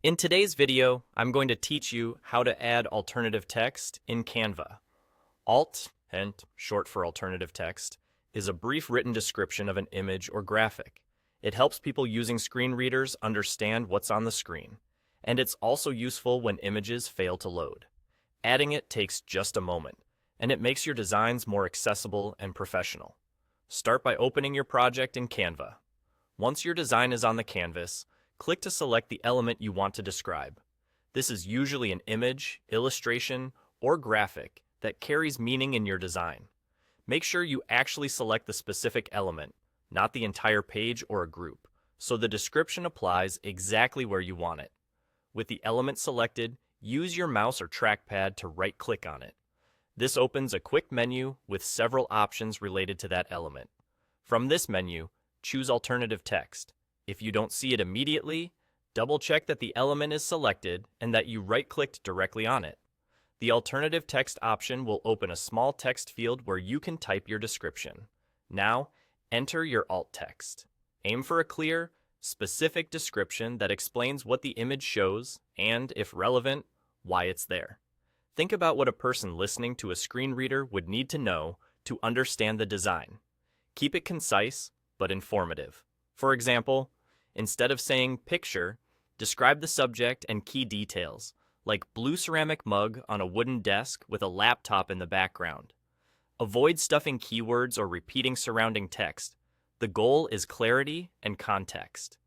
In today's video, I'm going to teach you how to add alternative text in Canva. Alt, and short for alternative text, is a brief written description of an image or graphic. It helps people using screen readers understand what's on the screen, and it's also useful when images fail to load. Adding it takes just a moment, and it makes your designs more accessible and professional. Start by opening your project in Canva. Once your design is on the canvas, click to select the element you want to describe. This is usually an image, illustration, or graphic that carries meaning in your design. Make sure you actually select the specific element, not the entire page or a group, so the description applies exactly where you want it. With the element selected, use your mouse or trackpad to right-click on it. This opens a quick menu with several options related to that element. From this menu, choose alternative text. If you don't see it immediately, double-check that the element is selected and that you right-clicked directly on it. The alternative text option will open a small text field where you can type your description. Now, enter your alt text. Aim for a clear, specific description that explains what the image shows and, if relevant, why it's there. Think about what a person listening to a screen reader would need to know to understand the design. Keep it concise, but informative. For example, instead of saying picture, describe the subject and key details, like blue ceramic mug on a wooden desk with a laptop in the background. Avoid stuffing keywords or repeating surrounding text. The goal is clarity and context.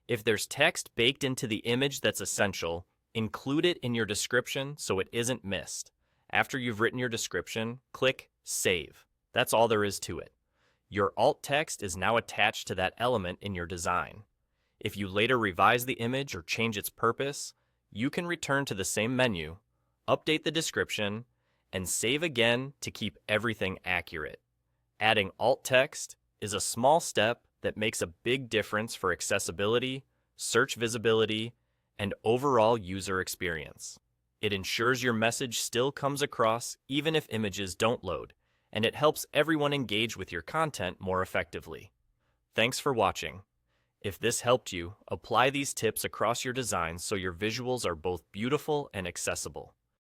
If there's text baked into the image that's essential, include it in your description so it isn't missed. After you've written your description, click Save. That's all there is to it. Your alt text is now attached to that element in your design. If you later revise the image or change its purpose, you can return to the same menu, update the description, and save again to keep everything accurate. Adding alt text is a small step that makes a big difference for accessibility, search visibility, and overall user experience. It ensures your message still comes across even if images don't load, and it helps everyone engage with your content more effectively. Thanks for watching. If this helped you, apply these tips across your designs so your visuals are both beautiful and accessible.